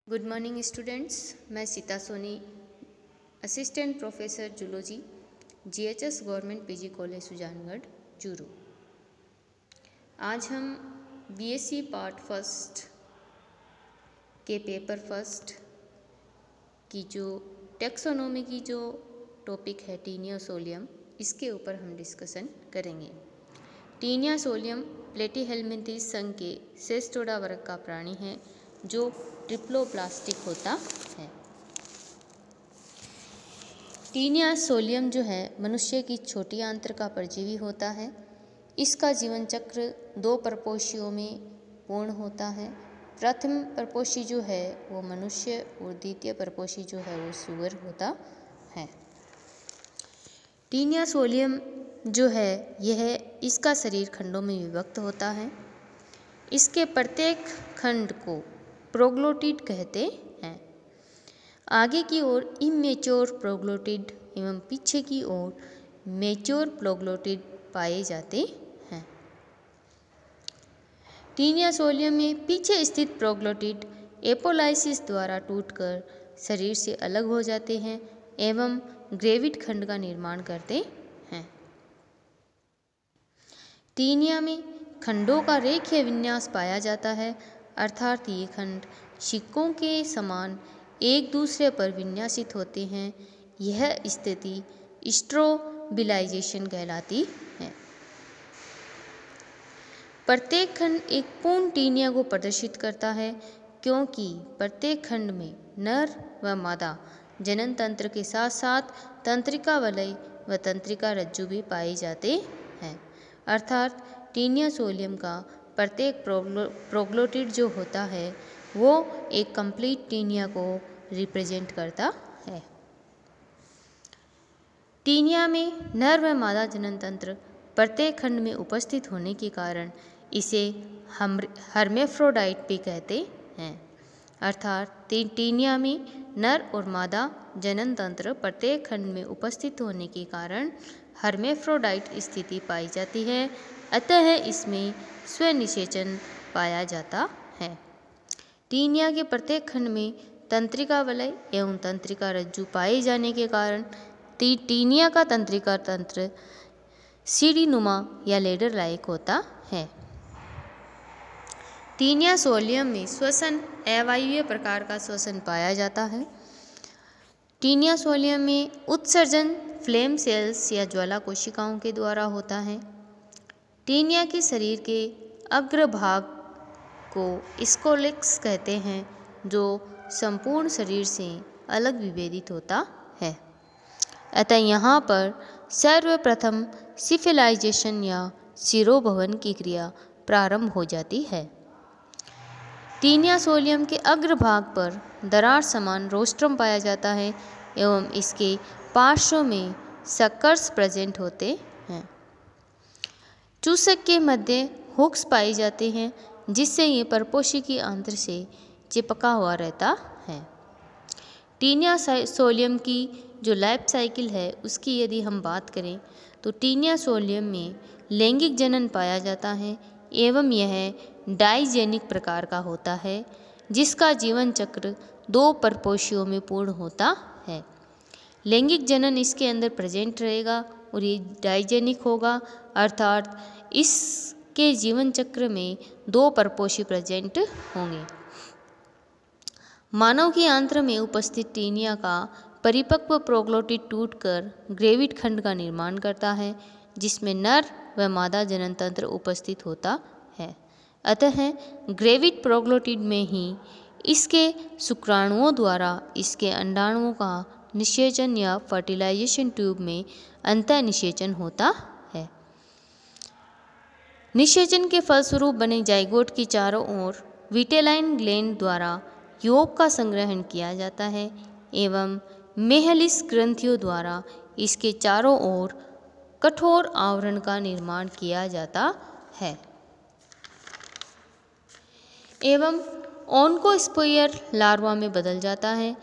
Good morning students, मैं Sita Soni, assistant professor zoology, GHS government PG college Sujangarh Churu. आज हम BSc part first के paper first की जो टेक्सोनोमी की जो टॉपिक है टीनिया सोलियम, इसके ऊपर हम डिस्कशन करेंगे। टीनिया सोलियम प्लेटीहेल्मिन्थीज संघ के सेस्टोडा वर्ग का प्राणी है जो ट्रिप्लोप्लास्टिक होता है। टीनिया सोलियम जो है मनुष्य की छोटी आंत्र का परजीवी होता है। इसका जीवन चक्र 2 परपोषियों में पूर्ण होता है। प्रथम परपोषी जो है वो मनुष्य और द्वितीय परपोषी जो है वो सुअर होता है। टीनिया सोलियम जो है यह इसका शरीर खंडों में विभक्त होता है। इसके प्रत्येक खंड को प्रोग्लोटिड कहते हैं। आगे की ओर इमेच्योर प्रोग्लोटिड एवं पीछे की ओर मैच्योर प्रोग्लोटिड पाए जाते हैं। टीनिया सोलियम में पीछे स्थित प्रोग्लोटिड एपोलाइसिस द्वारा टूटकर शरीर से अलग हो जाते हैं एवं ग्रेविड खंड का निर्माण करते हैं। टीनिया में खंडों का रेखीय विन्यास पाया जाता है, अर्थात ये खंड सिक्कों के समान एक दूसरे पर विन्यासित होते हैं। यह स्थिति स्ट्रोबिलाइजेशन कहलाती है। प्रत्येक खंड एक पूर्ण टीनिया को प्रदर्शित करता है, क्योंकि प्रत्येक खंड में नर व मादा जनन तंत्र के साथ साथ तंत्रिका वलय व तंत्रिका रज्जु भी पाए जाते हैं। अर्थात टीनिया सोलियम का प्रत्येक प्रोग्लोटिड जो होता है वो एक कंप्लीट टीनिया को रिप्रेजेंट करता है। टीनिया में नर व मादा जनन तंत्र प्रत्येक खंड में उपस्थित होने के कारण इसे हर्मेफ्रोडाइट भी कहते हैं। अर्थात टीनिया में नर और मादा जनन तंत्र प्रत्येक खंड में उपस्थित होने के कारण हर्मेफ्रोडाइट स्थिति पाई जाती है, अतः इसमें स्वनिषेचन पाया जाता है। टीनिया के प्रत्येक खंड में तंत्रिका वलय एवं तंत्रिका रज्जु पाए जाने के कारण टीनिया का तंत्रिका तंत्र सीढ़ी नुमा या लेडर लाइक होता है। टीनिया सोलियम में श्वसन अवायवीय प्रकार का श्वसन पाया जाता है। टीनिया सोलियम में उत्सर्जन फ्लेम सेल्स या ज्वाला कोशिकाओं के द्वारा होता है। टीनिया के शरीर के अग्रभाग को स्कोलेक्स कहते हैं, जो संपूर्ण शरीर से अलग विभेदित होता है। अतः यहाँ पर सर्वप्रथम सिफिलाइजेशन या शिरोभवन की क्रिया प्रारंभ हो जाती है। टीनिया सोलियम के अग्रभाग पर दरार समान रोस्ट्रम पाया जाता है एवं इसके पार्श्व में सक्कर्स प्रेजेंट होते हैं। चूसक के मध्य हुक्स पाए जाते हैं, जिससे ये परपोषी की आंत्र से चिपका हुआ रहता है। टीनिया सोलियम की जो लाइफ साइकिल है उसकी यदि हम बात करें तो टीनिया सोलियम में लैंगिक जनन पाया जाता है एवं यह डाइजेनिक प्रकार का होता है, जिसका जीवन चक्र 2 परपोषियों में पूर्ण होता है। लैंगिक जनन इसके अंदर प्रेजेंट रहेगा और ये डाइजेनिक होगा, अर्थात इसके जीवन चक्र में 2 परपोषी प्रेजेंट होंगे। मानव की आंत्र में उपस्थित टीनिया का परिपक्व प्रोग्लोटिड टूटकर ग्रेविड खंड का निर्माण करता है, जिसमें नर व मादा जनन तंत्र उपस्थित होता है। अतः ग्रेविड प्रोग्लोटिड में ही इसके शुक्राणुओं द्वारा इसके अंडाणुओं का निषेचन या फर्टिलाइजेशन ट्यूब में अंतःनिषेचन होता है। निषेचन के फलस्वरूप बने जाइगोट की चारों ओर विटेलाइन ग्लैंड द्वारा यौग का संग्रहण किया जाता है एवं मेहलिस ग्रंथियों द्वारा इसके चारों ओर कठोर आवरण का निर्माण किया जाता है एवं ओन्कोस्पोयर लार्वा में बदल जाता है।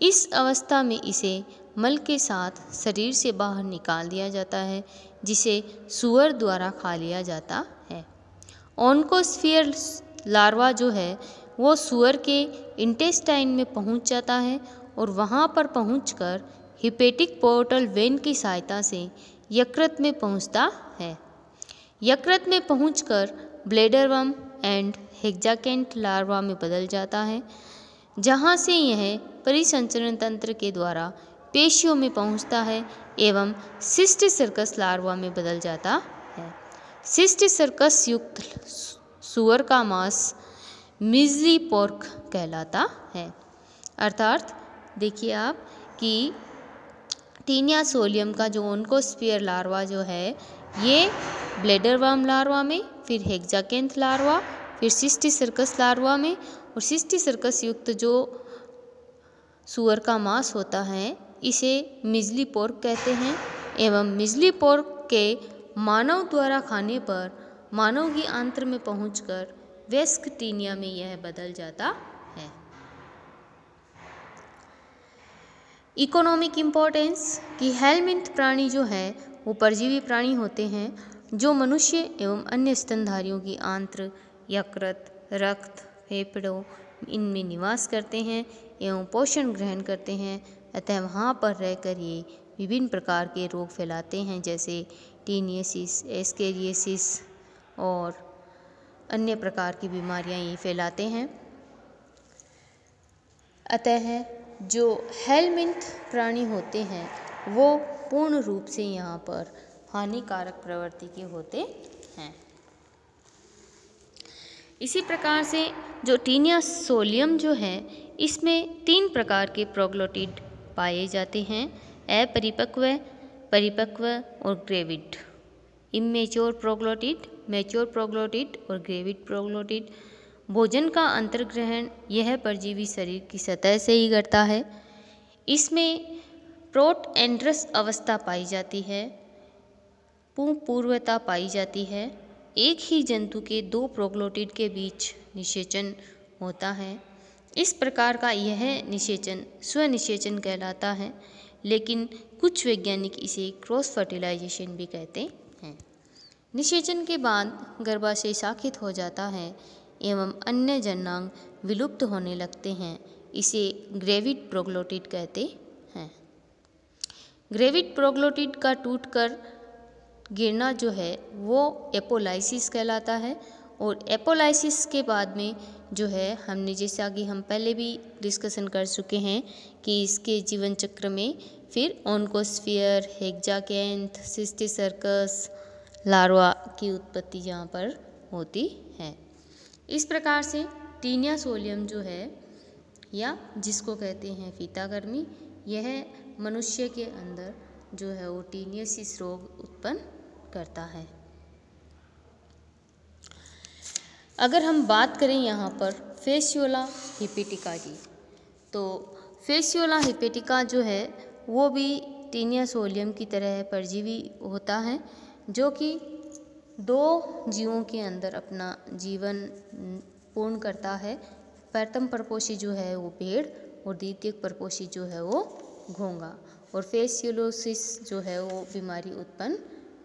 इस अवस्था में इसे मल के साथ शरीर से बाहर निकाल दिया जाता है, जिसे सुअर द्वारा खा लिया जाता है। ओन्कोस्फियर लार्वा जो है वो सूअर के इंटेस्टाइन में पहुंच जाता है और वहां पर पहुंचकर हिपेटिक पोर्टल वेन की सहायता से यकृत में पहुंचता है। यकृत में पहुंचकर ब्लैडरवर्म एंड हेक्साकेंथ लार्वा में बदल जाता है, जहां से यह परिसंचरण तंत्र के द्वारा पेशियों में पहुंचता है एवं सिस्टिस सर्कस लार्वा में बदल जाता है। सिस्टिस सर्कस युक्त सूअर का मांस मिज़ली पोर्क कहलाता है। अर्थात देखिए आप कि टीनिया सोलियम का जो ओन्कोस्फियर लार्वा जो है ये ब्लैडरवर्म लार्वा में, फिर हेक्साकेंथ लार्वा, फिर सिस्टिस सर्कस लार्वा में, और सिस्टिस सर्कस युक्त जो सूअर का मांस होता है इसे मिज़ली पोर्क कहते हैं एवं मिज़ली पोर्क के मानव द्वारा खाने पर मानव की आंत्र में पहुंचकर वयस्क टीनिया में यह बदल जाता है। इकोनॉमिक इम्पोर्टेंस कि हेलमिंथ प्राणी जो है वो परजीवी प्राणी होते हैं जो मनुष्य एवं अन्य स्तनधारियों की आंत्र, यकृत, रक्त, फेफड़ों इनमें निवास करते हैं एवं पोषण ग्रहण करते हैं। अतः वहाँ पर रहकर ये विभिन्न प्रकार के रोग फैलाते हैं, जैसे टीनियसिस, एस्केरियासिस और अन्य प्रकार की बीमारियाँ ये फैलाते हैं। अतः जो हेलमिंथ प्राणी होते हैं वो पूर्ण रूप से यहाँ पर हानिकारक प्रवृत्ति के होते हैं। इसी प्रकार से जो टीनिया सोलियम जो है इसमें 3 प्रकार के प्रोग्लोटिड पाए जाते हैं, अपरिपक्व, परिपक्व और gravid. Immature proglottid, mature proglottid और ग्रेविड प्रोग्लोटिड। भोजन का अंतर्ग्रहण यह परजीवी शरीर की सतह से ही करता है। इसमें प्रोटएंड्रस अवस्था पाई जाती है, पूर्वता पाई जाती है। एक ही जंतु के 2 प्रोग्लोटिड के बीच निषेचन होता है। इस प्रकार का यह निषेचन स्वनिषेचन कहलाता है, लेकिन कुछ वैज्ञानिक इसे क्रॉस फर्टिलाइजेशन भी कहते हैं। निषेचन के बाद गर्भाशय शाखित हो जाता है एवं अन्य जननांग विलुप्त होने लगते हैं। इसे ग्रेविड प्रोग्लोटिड कहते हैं। ग्रेविड प्रोग्लोटिड का टूटकर गिरना जो है वो एपोलाइसिस कहलाता है, और एपोलाइसिस के बाद में जो है हमने जैसा कि हम पहले भी डिस्कशन कर चुके हैं कि इसके जीवन चक्र में फिर ओन्कोस्फियर, हेक्साकेंथ, सिस्टिस सर्कस लार्वा की उत्पत्ति यहाँ पर होती है। इस प्रकार से टीनिया सोलियम जो है या जिसको कहते हैं फीताकृमि, यह मनुष्य के अंदर जो है वो टीनियसिस रोग उत्पन्न करता है। अगर हम बात करें यहाँ पर फेसियोला हिपेटिका की, तो फेसियोला हिपेटिका जो है वो भी टीनिया सोलियम की तरह परजीवी होता है, जो कि 2 जीवों के अंदर अपना जीवन पूर्ण करता है। प्रथम परपोषी जो है वो भेड़ और द्वितीय परपोषी जो है वो घोंघा, और फेसियोलोसिस जो है वो बीमारी उत्पन्न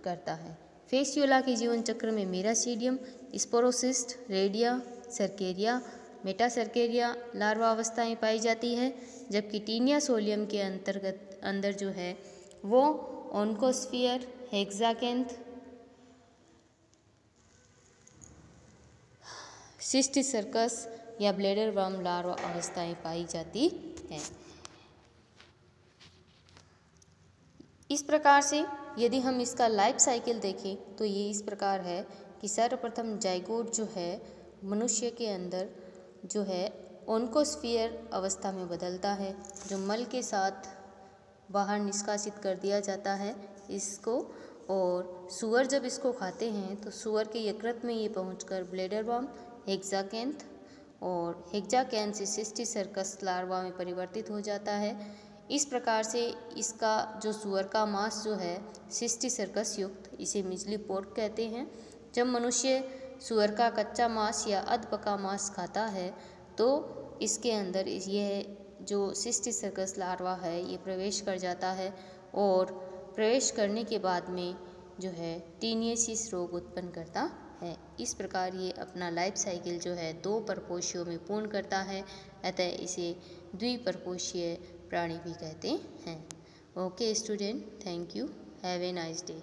करता है। फेसियोला के जीवन चक्र में miracidium, sporocyst, redia, cercaria, metacercaria larva अवस्थाएं पाई जाती है, जबकि टीनिया सोलियम के अंदर जो है वो ओन्कोस्फियर, हेक्साकेंथ, सिस्टिस सर्कस या ब्लैडरवर्म लार्वा अवस्थाएं पाई जाती हैं। इस प्रकार से यदि हम इसका लाइफ साइकिल देखें तो ये इस प्रकार है कि सर्वप्रथम जाइगोट जो है मनुष्य के अंदर जो है ओन्कोस्फियर अवस्था में बदलता है, जो मल के साथ बाहर निष्कासित कर दिया जाता है इसको, और सूअर जब इसको खाते हैं तो सूअर के यकृत में ये पहुंचकर ब्लैडरवर्म, हेक्साकेंथ और हेक्साकेंथ से सिस्टिस सर्कस लार्वा में परिवर्तित हो जाता है। इस प्रकार से इसका जो सूअर का मांस जो है सिस्टिस सर्कस युक्त, इसे मिज़ली पोर्क कहते हैं। जब मनुष्य सूअर का कच्चा मांस या अधपका मांस खाता है तो इसके अंदर यह जो सिस्टिस सर्कस लार्वा है ये प्रवेश कर जाता है, और प्रवेश करने के बाद में जो है टीनियसिस रोग उत्पन्न करता है। इस प्रकार ये अपना लाइफ साइकिल जो है 2 परपोषियों में पूर्ण करता है, अतः इसे द्विपरपोषीय प्राणी भी कहते हैं। Okay student, thank you, have a nice day.